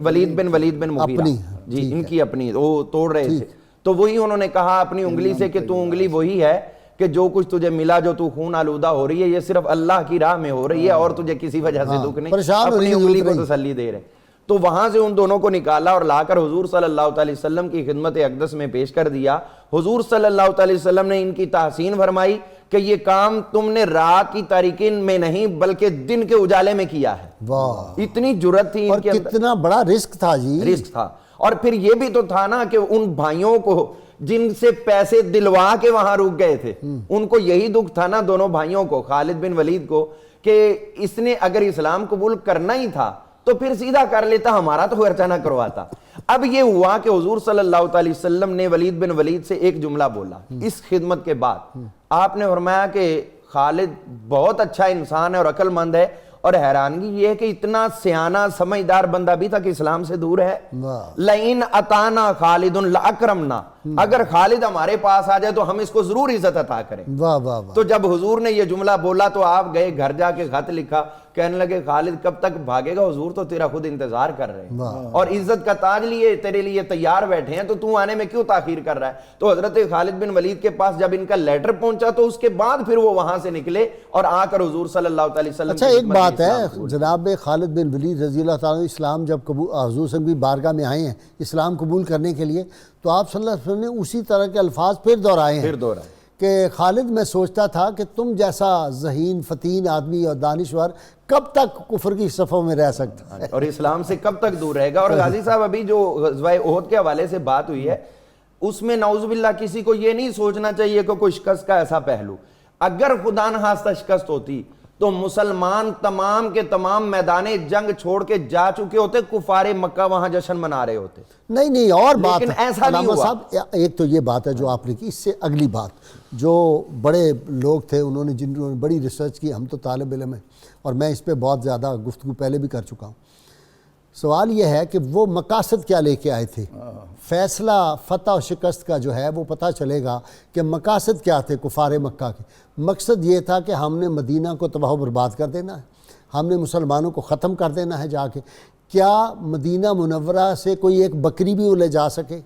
ولید بن مغیرہ, جی ان کی اپنی, وہ توڑ رہے تھے. تو وہی انہوں نے کہا اپنی انگلی سے کہ تو انگلی وہی ہے کہ جو کچھ تجھے ملا, جو تو خون آلودہ ہو رہی ہے, یہ صرف اللہ کی راہ میں ہو رہی ہے اور تجھے کسی وجہ سے دکھ نہیں, اپنی انگلی کو تسلی دے رہے. تو وہاں سے ان دونوں کو نکالا اور لا کر حضور صلی اللہ علیہ وسلم کی خدمت اقدس میں پیش کر دیا. حضور صلی اللہ علیہ وسلم نے ان کی تحسین فرمائی کہ یہ کام تم نے رات کی تاریکی میں نہیں بلکہ دن کے اجالے میں کیا ہے. واہ, اتنی جرت تھی ان کے اندر, کتنا بڑا رسک تھا جی, رسک تھا. اور پھر یہ بھی تو تھا نا کہ ان بھائیوں کو جن سے پیسے دلوا کے وہاں رک گئے تھے, ان کو یہی دکھ تھا نا دونوں بھائیوں کو, خالد بن ولید کو, کہ اس نے اگر اسلام قبول کرنا ہی تھا تو پھر سیدھا کر لیتا, ہمارا تو خرچہ نہ کرواتا. اب یہ ہوا کہ حضور صلی اللہ علیہ وسلم نے ولید بن ولید سے ایک جملہ بولا اس خدمت کے بعد. آپ نے فرمایا کہ خالد بہت اچھا انسان ہے اور عقل مند ہے, اور حیرانگی یہ ہے کہ اتنا سیانہ سمجھدار بندہ بھی تھا کہ اسلام سے دور ہے. لئن اتانا خالد لاکرمنا, اگر خالد ہمارے پاس آ جائے تو ہم اس کو ضرور عزت عطا کریں. واہ واہ واہ. تو جب حضور نے یہ جملہ بولا تو آپ گئے گھر جا کے خط لکھا, کہنے لگے خالد کب تک بھاگے گا, حضور تو تیرا خود انتظار کر رہے ہیں اور عزت کا تاج لیے تیرے لیے تیار بیٹھے ہیں, تو تو آنے میں کیوں تاخیر کر رہا ہے. تو حضرت خالد بن ولید کے پاس جب ان کا لیٹر پہنچا تو اس کے بعد پھر وہ وہاں سے نکلے اور آ کر حضور صلی اللہ علیہ وسلم. اچھا ایک بات ہے, جناب خالد بن ولید رضی اللہ تعالیٰ اسلام جب حضور صلی اللہ علیہ وسلم بارگاہ میں آئے ہیں اسلام قبول کرنے کے لیے, تو آپ صلی اللہ علیہ وسلم نے اسی طرح کے الفاظ پھر دہرائے ہیں کہ خالد میں سوچتا تھا کہ تم جیسا ذہین فتین آدمی اور دانشور کب تک کفر کی صفوں میں رہ سکتا ہے, اور اسلام سے کب تک دور رہے گا. اور غازی صاحب ابھی جو غزوہ احد کے حوالے سے بات ہوئی ہے, اس میں نعوذ باللہ کسی کو یہ نہیں سوچنا چاہیے کہ کوئی شکست کا ایسا پہلو, اگر خدا نخواستہ شکست ہوتی تو مسلمان تمام کے تمام میدان جنگ چھوڑ کے جا چکے ہوتے, کفار مکہ وہاں جشن منا رہے ہوتے. نہیں اور بات لیکن ایسا نہیں ہوا. صاحب ایک تو یہ بات ہے جو آپ نے کی, اس سے اگلی بات جو بڑے لوگ تھے انہوں نے جنہوں نے بڑی ریسرچ کی, ہم تو طالب علم ہیں اور میں اس پہ بہت زیادہ گفتگو پہلے بھی کر چکا ہوں. سوال یہ ہے کہ وہ مقاصد کیا لے کے آئے تھے. فیصلہ فتح و شکست کا جو ہے وہ پتہ چلے گا کہ مقاصد کیا تھے کفار مکہ کے. مقصد یہ تھا کہ ہم نے مدینہ کو تباہ و برباد کر دینا ہے, ہم نے مسلمانوں کو ختم کر دینا ہے جا کے. کیا مدینہ منورہ سے کوئی ایک بکری بھی وہ لے جا سکے؟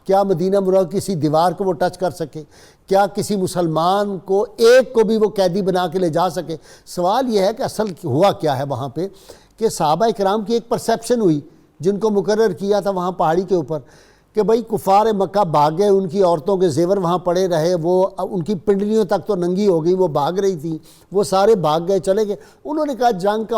کیا مدینہ منورہ کسی دیوار کو وہ ٹچ کر سکے؟ کیا کسی مسلمان کو ایک کو بھی وہ قیدی بنا کے لے جا سکے؟ سوال یہ ہے کہ اصل ہوا کیا ہے وہاں پہ, کہ صحابہ کرام کی ایک پرسیپشن ہوئی جن کو مقرر کیا تھا وہاں پہاڑی کے اوپر کہ بھائی کفار مکہ بھاگ گئے, ان کی عورتوں کے زیور وہاں پڑے رہے, وہ ان کی پنڈلیوں تک تو ننگی ہو گئی, وہ بھاگ رہی تھیں, وہ سارے بھاگ گئے چلے گئے. انہوں نے کہا جنگ کا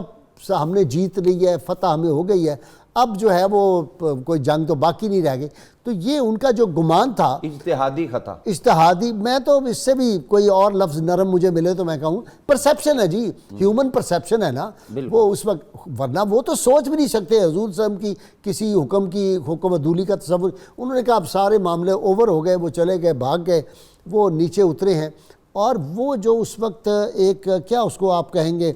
ہم نے جیت لی ہے, فتح ہمیں ہو گئی ہے, اب جو ہے وہ کوئی جنگ تو باقی نہیں رہ گئی. تو یہ ان کا جو گمان تھا اجتہادی خطا, اجتہادی, میں تو اس سے بھی کوئی اور لفظ نرم مجھے ملے تو میں کہوں پرسیپشن ہے جی, ہیومن پرسیپشن ہے نا وہ اس وقت, ورنہ وہ تو سوچ بھی نہیں سکتے حضور صلی اللہ علیہ وسلم کی کسی حکم کی حکم عدولی کا تصور. انہوں نے کہا اب سارے معاملے اوور ہو گئے, وہ چلے گئے, بھاگ گئے, وہ نیچے اترے ہیں. اور وہ جو اس وقت ایک کیا اس کو آپ کہیں گے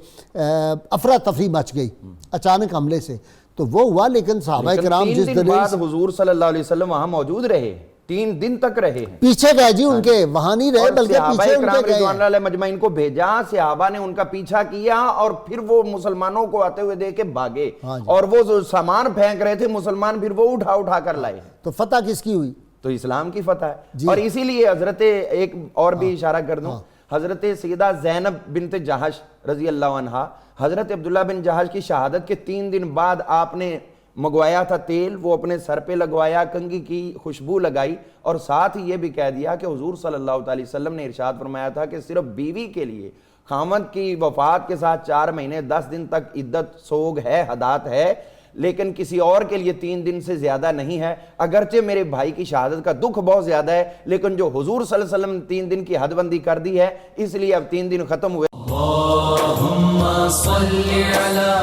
افراتفری مچ گئی اچانک حملے سے, تو وہ ہوا. لیکن صحابہ کرام جس دن بعد حضور صلی اللہ علیہ وسلم وہاں موجود رہے, 3 دن تک رہے ہیں, پیچھے گئے جی ان کے, وہاں نہیں رہے بلکہ پیچھے ان کے گئے. رضوان اللہ مجمعین کو بھیجا, صحابہ نے ان کا پیچھا کیا اور پھر وہ مسلمانوں کو آتے ہوئے دیکھ کے بھاگے, اور وہ جو سامان پھینک رہے تھے مسلمان پھر وہ اٹھا کر لائے. تو فتح کس کی ہوئی؟ تو اسلام کی فتح ہے. اور اسی لیے حضرت ایک اور بھی اشارہ کر دوں, حضرت سیدہ زینب بنت جہش رضی اللہ عنہا, حضرت عبداللہ بن جہش کی شہادت کے 3 دن بعد آپ نے منگوایا تھا تیل, وہ اپنے سر پہ لگوایا, کنگھی کی خوشبو لگائی, اور ساتھ ہی یہ بھی کہہ دیا کہ حضور صلی اللہ علیہ وسلم نے ارشاد فرمایا تھا کہ صرف بیوی کے لیے خاوند کی وفات کے ساتھ 4 مہینے 10 دن تک عدت سوگ ہے, حدات ہے, لیکن کسی اور کے لیے 3 دن سے زیادہ نہیں ہے. اگرچہ میرے بھائی کی شہادت کا دکھ بہت زیادہ ہے، لیکن جو حضور صلی اللہ علیہ وسلم نے 3 دن کی حد بندی کر دی ہے، اس لیے اب 3 دن ختم ہوئے. اللهم صل على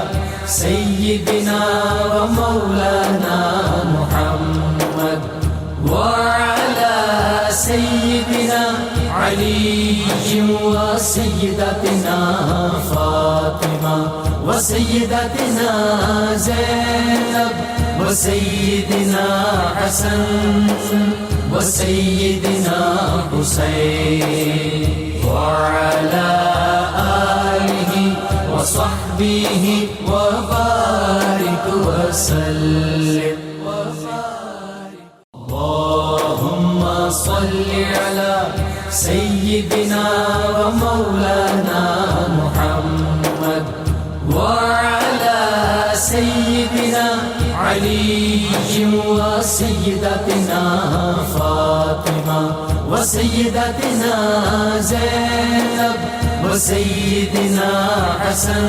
سيدنا ومولانا محمد وعلى سيدنا علي وسيدتنا فاطمة وسيدتنا زينب وسيدنا حسن وسيدنا حسين وعلى آله وصحبه وبارك وسلم. اللهم صل على سيدنا ومولانا محمد وعلى سيدنا علي وسيدتنا فاطمة وسيدتنا زينب وسيدنا حسن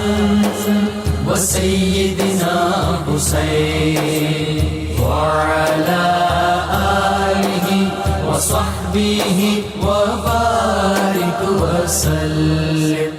وسيدنا حسين وعلى آله وصحبه وبارك وسلم.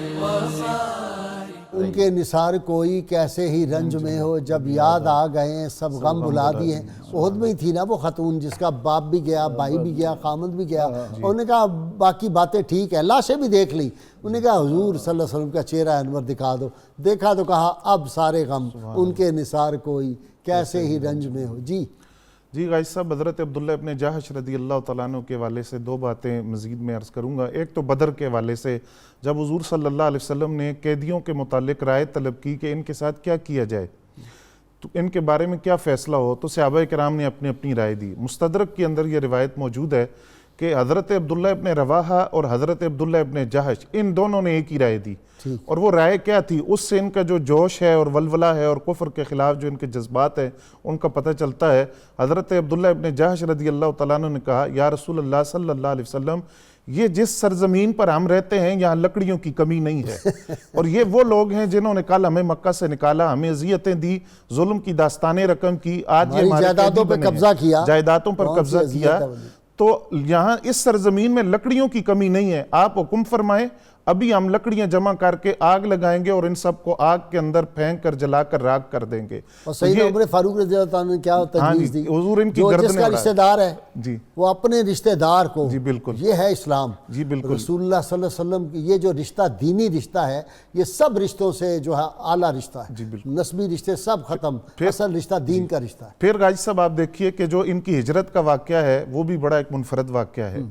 ان کے نثار کوئی کیسے ہی رنج میں ہو، جب یاد آ گئے سب غم بھلا دیے. احد میں ہی تھی نا وہ خاتون جس کا باپ بھی گیا، بھائی بھی گیا، خامد بھی گیا. انہوں نے کہا باقی باتیں ٹھیک ہے، لاشیں بھی دیکھ لی. انہوں نے کہا حضور صلی اللہ علیہ وسلم کا چہرہ انور دکھا دو. دیکھا تو کہا اب سارے غم ان کے نثار کوئی کیسے ہی رنج میں ہو. جی غازی صاحب، حضرت عبداللہ ابن جحش رضی اللہ تعالیٰ عنہ کے حوالے سے 2 باتیں مزید میں عرض کروں گا. ایک تو بدر کے حوالے سے، جب حضور صلی اللہ علیہ وسلم نے قیدیوں کے متعلق رائے طلب کی کہ ان کے ساتھ کیا کیا جائے، تو ان کے بارے میں کیا فیصلہ ہو، تو صحابہ کرام نے اپنی رائے دی. مستدرک کے اندر یہ روایت موجود ہے کہ حضرت عبداللہ ابن رواحہ اور حضرت عبداللہ ابن جحش ان دونوں نے ایک ہی رائے دی. اور وہ رائے کیا تھی؟ اس سے ان کا جو جوش ہے اور ولولہ ہے اور کفر کے خلاف جو ان کے جذبات ہیں ان کا پتہ چلتا ہے. حضرت عبداللہ ابن جحش رضی اللہ تعالیٰ عنہ نے کہا، یا رسول اللہ صلی اللہ علیہ وسلم، یہ جس سرزمین پر ہم رہتے ہیں یہاں لکڑیوں کی کمی نہیں ہے، اور یہ وہ لوگ ہیں جنہوں نے کل ہمیں مکہ سے نکالا، ہمیں اذیتیں دی، ظلم کی داستانیں رقم کی، آج یہ ہمارے جائیدادوں پر قبضہ کیا، جائیدادوں پر قبضہ کیا. تو یہاں اس سرزمین میں لکڑیوں کی کمی نہیں ہے. آپ حکم فرمائیں، ابھی ہم لکڑیاں جمع کر کے آگ لگائیں گے اور ان سب کو آگ کے اندر پھینک کر جلا کر راکھ کر دیں گے. اور سیدنا عمر فاروق رضی اللہ تعالیٰ نے کیا تجویز دی؟ حضور ان کی جو گردنیں جس کا رشتہ دار ہے جی وہ اپنے رشتہ دار کو، جی بالکل، یہ ہے اسلام. جی بالکل. رسول اللہ صلی اللہ علیہ وسلم کی یہ جو رشتہ دینی رشتہ ہے، یہ سب رشتوں سے جو ہے اعلیٰ رشتہ ہے. جی بالکل. نسبی رشتے سب ختم، اصل رشتہ دین کا رشتہ ہے. پھر غازی صاحب آپ دیکھیے کہ جو ان کی ہجرت کا واقعہ ہے وہ بھی بڑا ایک منفرد واقعہ ہے.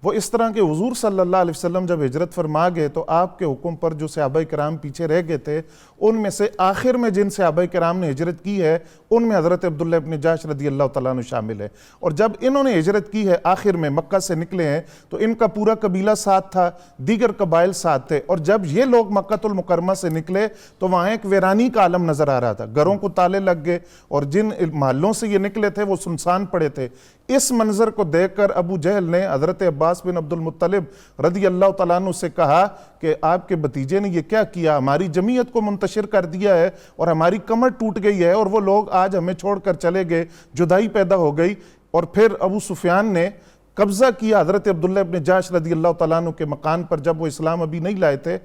وہ اس طرح کہ حضور صلی اللہ علیہ وسلم جب ہجرت فرما گئے تو آپ کے حکم پر جو صحابہ کرام پیچھے رہ گئے تھے، ان میں سے آخر میں جن صحابہ کرام نے ہجرت کی ہے ان میں حضرت عبداللہ ابن جحش رضی اللہ تعالیٰ عنہ شامل ہے. اور جب انہوں نے ہجرت کی ہے، آخر میں مکہ سے نکلے ہیں، تو ان کا پورا قبیلہ ساتھ تھا، دیگر قبائل ساتھ تھے. اور جب یہ لوگ مکہ المکرمہ سے نکلے تو وہاں ایک ویرانی کا عالم نظر آ رہا تھا، گھروں کو تالے لگ گئے، اور جن محلوں سے یہ نکلے تھے وہ سنسان پڑے تھے. اس منظر کو دیکھ کر ابو جہل نے حضرت عباس بن عبد المطلب رضی اللہ تعالیٰ عنہ سے کہا کہ آپ کے بھتیجے نے یہ کیا کیا، ہماری جمعیت کو منتشر کر دیا ہے اور ہماری کمر ٹوٹ گئی ہے، اور وہ لوگ آج ہمیں چھوڑ کر چلے گئے، جدائی پیدا ہو گئی. اور پھر ابو سفیان نے قبضہ کیا حضرت عبداللہ ابن جحش رضی اللہ تعالیٰ عنہ کے مکان پر جب وہ اسلام ابھی نہیں لائے تھے.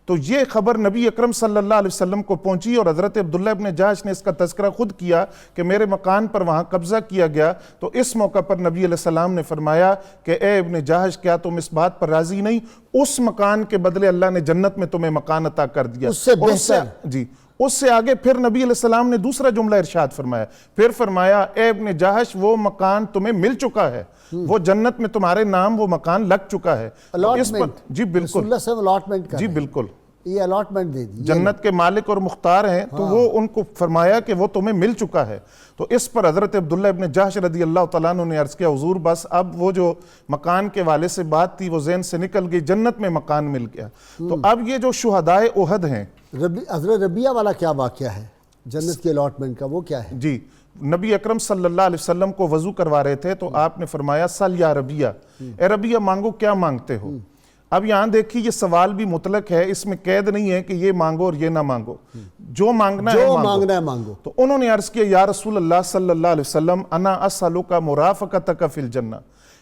تو یہ خبر نبی اکرم صلی اللہ علیہ وسلم کو پہنچی اور حضرت عبداللہ ابن جحش نے اس کا تذکرہ خود کیا کہ میرے مکان پر وہاں قبضہ کیا گیا. تو اس موقع پر نبی علیہ السلام نے فرمایا کہ اے ابن جحش، کیا تم اس بات پر راضی نہیں؟ اس مکان کے بدلے اللہ نے جنت میں تمہیں مکان عطا کر دیا. اس سے بہتر. جی اس سے آگے پھر نبی علیہ السلام نے دوسرا جملہ ارشاد فرمایا، پھر فرمایا اے ابن جحش، وہ مکان تمہیں مل چکا ہے، وہ جنت میں تمہارے نام وہ مکان لگ چکا ہے. الاٹمنٹ. جی بالکل، رسول اللہ صلی اللہ علیہ وسلم الاٹمنٹ کر جی بالکل، یہ الاٹمنٹ دے دی، جنت کے مالک اور مختار ہیں، تو وہ ان کو فرمایا کہ وہ تمہیں مل چکا ہے. تو اس پر حضرت عبداللہ ابن جحش رضی اللہ تعالیٰ عنہ نے عرض کیا، حضور بس اب وہ جو مکان کے والے سے بات تھی وہ ذہن سے نکل گئی، جنت میں مکان مل گیا. تو اب یہ جو شہدائے احد ہیں، حضرت ربیہ والا کیا واقعہ ہے جنت کے الاٹمنٹ کا، وہ کیا ہے؟ جی نبی اکرم صلی اللہ علیہ وسلم کو وضو کروا رہے تھے تو آپ نے فرمایا سل یا ربیہ، اے ربیہ مانگو، کیا مانگتے ہو؟ اب یہاں دیکھیے یہ سوال بھی مطلق ہے، اس میں قید نہیں ہے کہ یہ مانگو اور یہ نہ مانگو. جو مانگنا ہے جو مانگو. مانگنا ہے مانگو. تو انہوں نے عرض کیا یا رسول اللہ صلی اللہ علیہ وسلم انا اسألک مرافقتک فی الجنہ،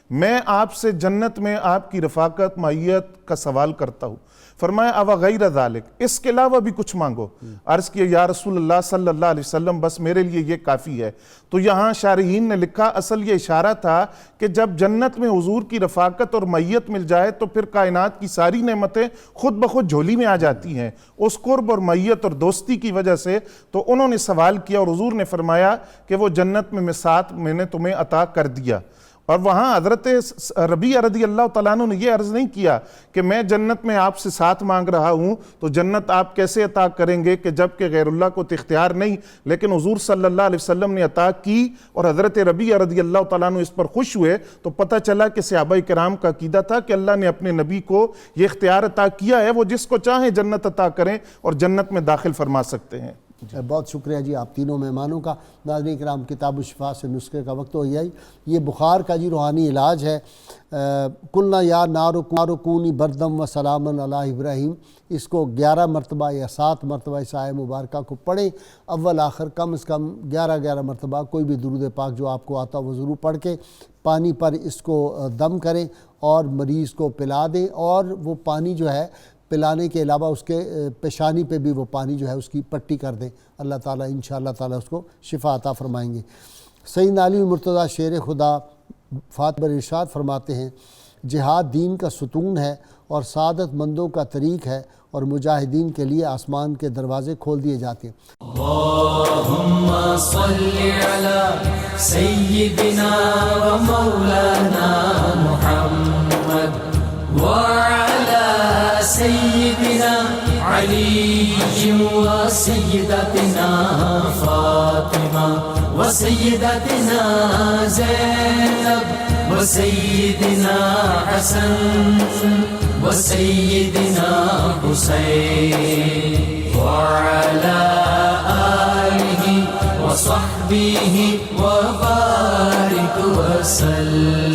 میں آپ سے جنت میں آپ کی رفاقت معیت کا سوال کرتا ہوں. فرمایا او غیر ذالک، اس کے علاوہ بھی کچھ مانگو. عرض کیا یا رسول اللہ صلی اللہ علیہ وسلم بس میرے لیے یہ کافی ہے. تو یہاں شارحین نے لکھا اصل یہ اشارہ تھا کہ جب جنت میں حضور کی رفاقت اور معیت مل جائے تو پھر کائنات کی ساری نعمتیں خود بخود جھولی میں آ جاتی ہیں اس قرب اور معیت اور دوستی کی وجہ سے. تو انہوں نے سوال کیا اور حضور نے فرمایا کہ وہ جنت میں ساتھ میں نے تمہیں عطا کر دیا. اور وہاں حضرت ربیعہ رضی اللہ تعالیٰ عنہ نے یہ عرض نہیں کیا کہ میں جنت میں آپ سے ساتھ مانگ رہا ہوں تو جنت آپ کیسے عطا کریں گے کہ جب کہ غیر اللہ کو تو اختیار نہیں. لیکن حضور صلی اللہ علیہ وسلم نے عطا کی اور حضرت ربیعہ رضی اللہ تعالیٰ عنہ اس پر خوش ہوئے. تو پتہ چلا کہ صحابہ کرام کا عقیدہ تھا کہ اللہ نے اپنے نبی کو یہ اختیار عطا کیا ہے، وہ جس کو چاہیں جنت عطا کریں اور جنت میں داخل فرما سکتے ہیں. بہت شکریہ جی آپ تینوں مہمانوں کا. ناظرین کرام کتاب الشفا سے نسخے کا وقت ہو گیا. یہ بخار کا جی روحانی علاج ہے. قلنا یا نار کونی بردم و سلامن علی ابراہیم، اس کو 11 مرتبہ یا 7 مرتبہ اس آیہ مبارکہ کو پڑھیں. اول آخر کم از کم 11 مرتبہ کوئی بھی درود پاک جو آپ کو آتا وہ ضرور پڑھ کے پانی پر اس کو دم کریں اور مریض کو پلا دیں. اور وہ پانی جو ہے پلانے کے علاوہ اس کے پیشانی پہ بھی وہ پانی جو ہے اس کی پٹی کر دیں. اللہ تعالیٰ انشاءاللہ تعالیٰ اس کو شفا عطا فرمائیں گے. سیدنا علی مرتضیٰ شیر خدا فاطمہ ارشاد فرماتے ہیں جہاد دین کا ستون ہے اور سعادت مندوں کا طریق ہے اور مجاہدین کے لیے آسمان کے دروازے کھول دیے جاتے ہیں. اللہم صلی علی سیدنا و مولانا محمد وعلی سیدنا علی و سیدتنا فاطمہ و سیدتنا زینب و سیدنا حسن و سیدنا حسین وعلی آلہ و صحبہ و بارک وسلم.